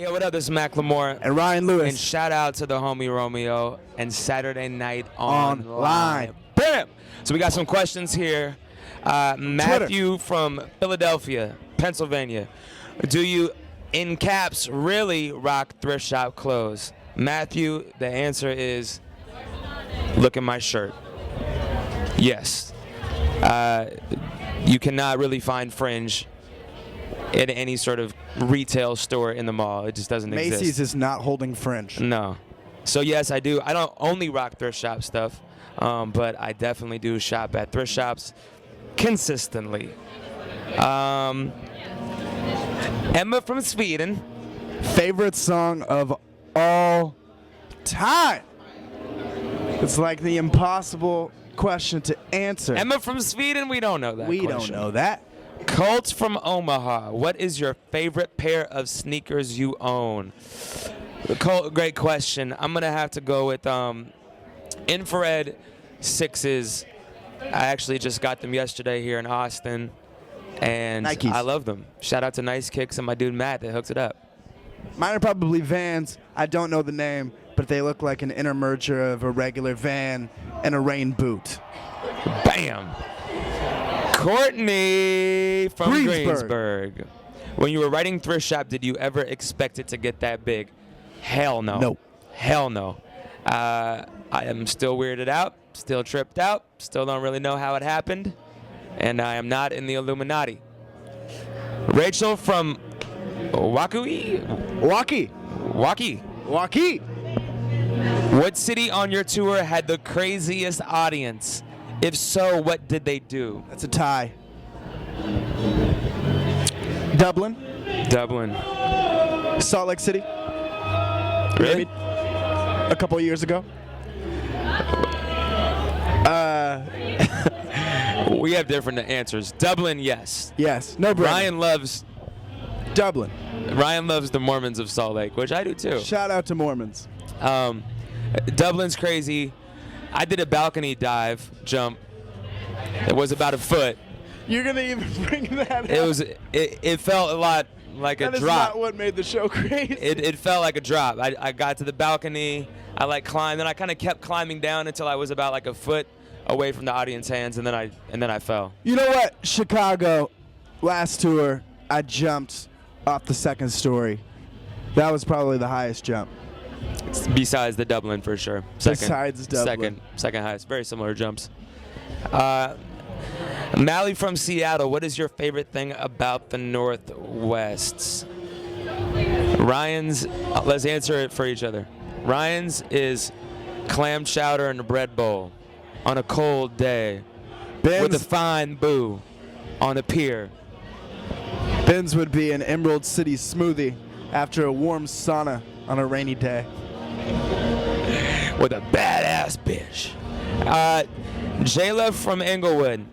Hey, what up? This is Macklemore. And Ryan Lewis. And shout out to the homie Romeo and Saturday Night Online. Online. Bam! So we got some questions here. Matthew from Philadelphia, Pennsylvania. Do you, in caps, really rock thrift shop clothes? Matthew, the answer is, look at my shirt. Yes. You cannot really find fringe in any sort of retail store in the mall. It just doesn't exist. Macy's is not holding fringe. No. So yes, I do. I don't only rock thrift shop stuff, but I definitely do shop at thrift shops consistently. Emma from Sweden. Favorite song of all time? It's like the impossible question to answer. Emma from Sweden, we don't know that We question. don't know that. Colt from Omaha. What is your favorite pair of sneakers you own? Colt, great question. I'm going to have to go with infrared 6s. I actually just got them yesterday here in Austin, and Nikes. I love them. Shout out to Nice Kicks and my dude Matt that hooked it up. Mine are probably Vans. I don't know the name, but they look like an intermerger of a regular van and a rain boot. Bam! Courtney from Greensburg. Greensburg. When you were writing Thrift Shop, did you ever expect it to get that big? Hell no. No. Hell no. I am still weirded out, still tripped out, still don't really know how it happened, and I am not in the Illuminati. Rachel from Waukee. Waukee. What city on your tour had the craziest audience? If so, what did they do? That's a tie. Dublin. Salt Lake City. Really? Maybe a couple years ago. We have different answers. Dublin, yes. Yes. No brainer. Ryan loves Dublin. the Mormons of Salt Lake, which I do too. Shout out to Mormons. Dublin's crazy. I did a balcony dive jump. It was about a foot. You're gonna even bring that up? It felt a lot like a That is drop. not what made the show crazy. It felt like a drop. I got to the balcony. I climbed, and I kind of kept climbing down until I was about like a foot away from the audience hands, and then I fell. You know what? Chicago, last tour, I jumped off the second story. That was probably the highest jump. Besides the Dublin, for sure. Besides Dublin. Second highest. Very similar jumps. Mally from Seattle, what is your favorite thing about the Northwest? Ryan's, let's answer it for each other. Ryan's is clam chowder and a bread bowl on a cold day with a fine boo on a pier. Ben's would be an Emerald City smoothie after a warm sauna on a rainy day. With a badass bitch. Jayla from Englewood.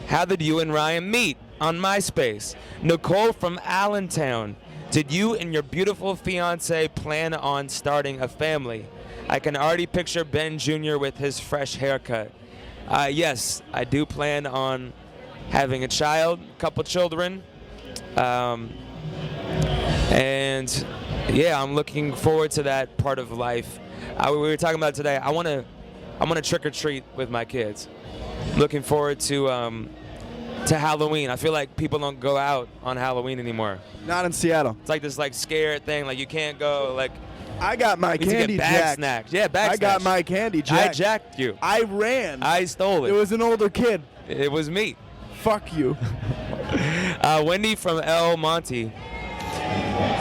How did you and Ryan meet? On MySpace. Nicole from Allentown. Did you and your beautiful fiance plan on starting a family? I can already picture Ben Jr. with his fresh haircut. Yes, I do plan on having a child, a couple children. And yeah, I'm looking forward to that part of life. We were talking about today. I want to trick or treat with my kids. Looking forward to Halloween. I feel like people don't go out on Halloween anymore. Not in Seattle. It's like this scared thing. Like you can't go. Like I got my candy bag jacked. snacks. Yeah, bag I snacks. got my candy jacked. I jacked you. I ran. I stole it. It was an older kid. It was me. Fuck you. Wendy from El Monte.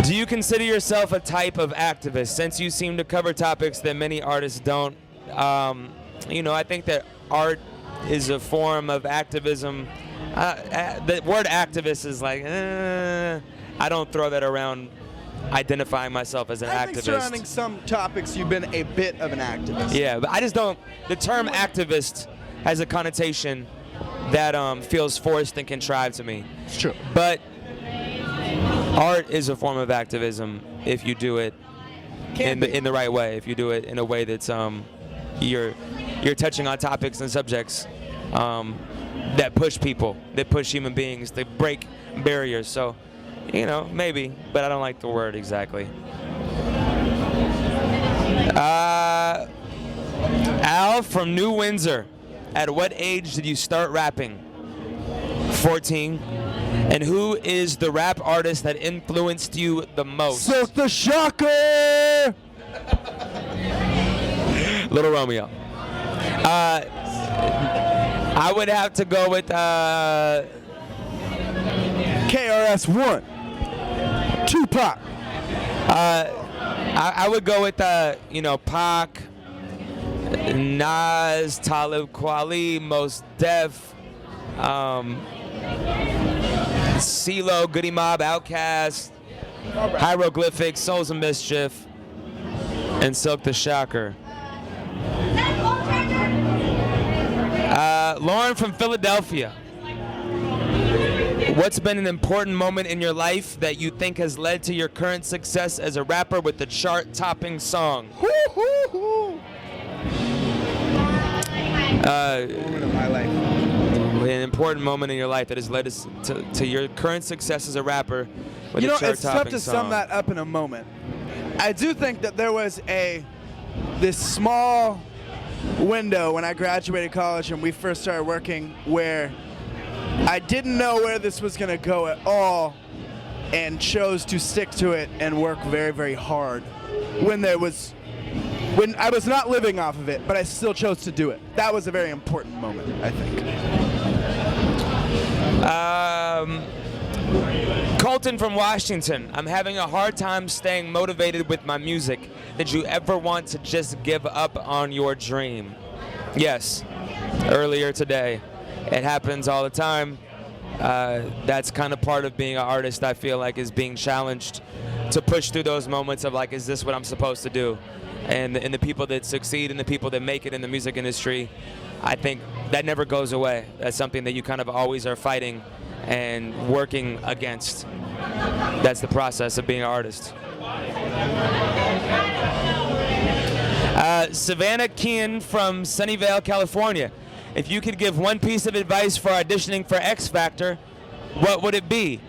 Do you consider yourself a type of activist, since you seem to cover topics that many artists don't? I think that art is a form of activism. The word activist is like, I don't throw that around identifying myself as an I activist. think surrounding some topics, you've been a bit of an activist. Yeah, but I just don't. The term activist has a connotation that feels forced and contrived to me. It's true. But art is a form of activism if you do it in the right way. If you do it in a way that's you're touching on topics and subjects that push people, that push human beings, that break barriers. So You know, maybe, but I don't like the word exactly. Al from New Windsor. At what age did you start rapping? 14. And who is the rap artist that influenced you the most? Silk the Shocker! Little Romeo. I would have to go with KRS-One. Tupac. I would go with Pac, Nas, Talib Kweli, Mos Def, CeeLo, Goody Mob, Outkast, Hieroglyphics, Souls of Mischief, and Silk the Shocker. Lauren from Philadelphia. What's been an important moment in your life that you think has led to your current success as a rapper with the chart-topping song? Moment of my life. An important moment in your life that has led to your current success as a rapper with a chart-topping song. It's tough to sum that up in a moment. I do think that there was this small window when I graduated college and we first started working where I didn't know where this was going to go at all and chose to stick to it and work very, very hard when I was not living off of it, but I still chose to do it. That was a very important moment, I think. Colton from Washington. I'm having a hard time staying motivated with my music. Did you ever want to just give up on your dream? Yes. Earlier today. It happens all the time. That's kind of part of being an artist, I feel like, is being challenged to push through those moments of like, is this what I'm supposed to do? And the people that succeed and the people that make it in the music industry, I think that never goes away. That's something that you kind of always are fighting and working against. That's the process of being an artist. Savannah Kean from Sunnyvale, California. If you could give one piece of advice for auditioning for X Factor, what would it be?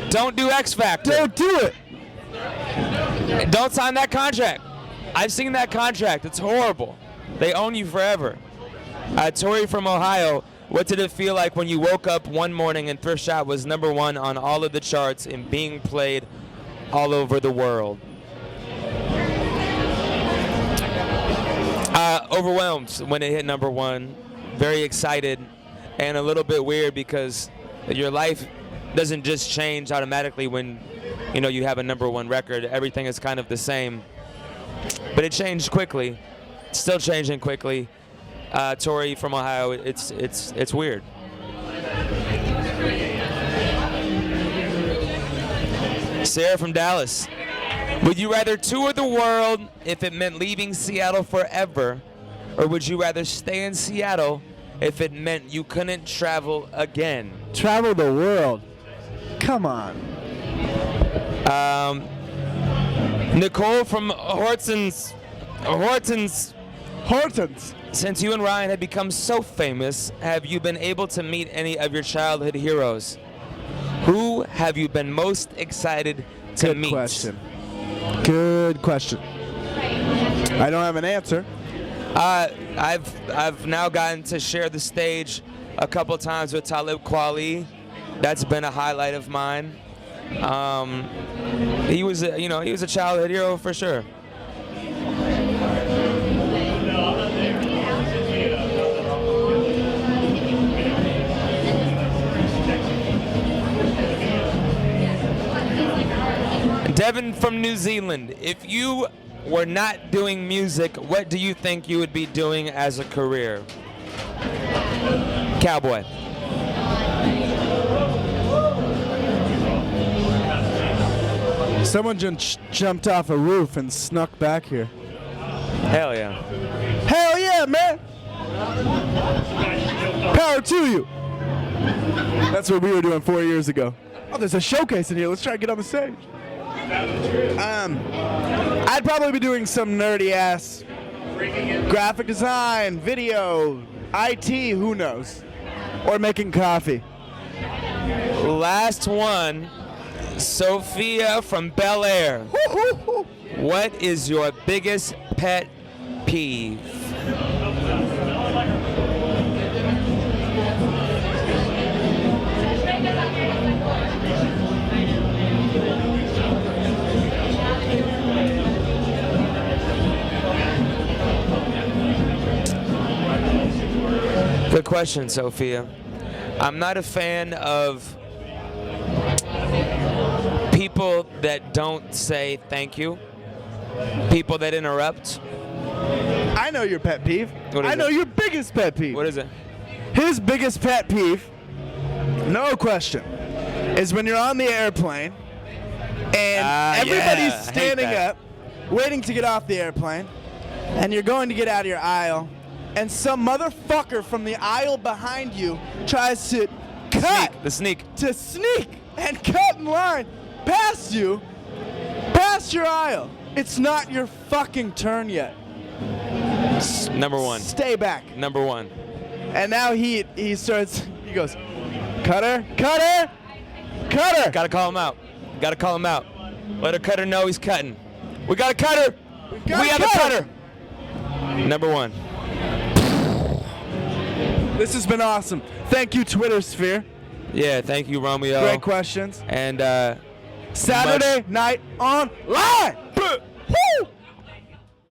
Don't do X Factor. Don't do it. Don't sign that contract. I've seen that contract. It's horrible. They own you forever. Tori from Ohio. What did it feel like when you woke up one morning and Thrift Shop was #1 on all of the charts and being played all over the world? Overwhelmed when it hit #1. Very excited and a little bit weird because your life doesn't just change automatically when you have a #1 record. Everything is kind of the same, but it changed quickly. It's still changing quickly. Tori from Ohio, it's weird. Sarah from Dallas. Would you rather tour the world if it meant leaving Seattle forever, or would you rather stay in Seattle if it meant you couldn't travel again? Travel the world. Come on. Nicole from Hortons. Since you and Ryan have become so famous, have you been able to meet any of your childhood heroes? Who have you been most excited to meet? Good question. I don't have an answer. I've now gotten to share the stage a couple times with Talib Kweli. That's been a highlight of mine. He was a childhood hero for sure. Devin from New Zealand. If you were not doing music, what do you think you would be doing as a career? Cowboy. Someone just jumped off a roof and snuck back here. Hell yeah. Hell yeah, man! Power to you! That's what we were doing 4 years ago. Oh, there's a showcase in here. Let's try to get on the stage. I'd probably be doing some nerdy ass graphic design, video, IT, who knows, or making coffee. Last one. Sophia from Bel Air. What is your biggest pet peeve? Good question, Sophia. I'm not a fan of people that don't say thank you, people that interrupt. I know your pet peeve. What is I know it? your biggest pet peeve. What is it? His biggest pet peeve, no question, is when you're on the airplane and everybody's yeah, I hate standing that. up, waiting to get off the airplane, and you're going to get out of your aisle, and some motherfucker from the aisle behind you tries to Sneak. sneak and cut in line past you, past your aisle. It's not your fucking turn yet. Number one. Stay back. Number one. And now he goes, cutter. Gotta call him out. Gotta call him out. Let a cutter know he's cutting. We got a cutter. We have a cutter. Number one. This has been awesome. Thank you, Twitter Sphere. Yeah, thank you, Romeo. Great questions. And Saturday night online.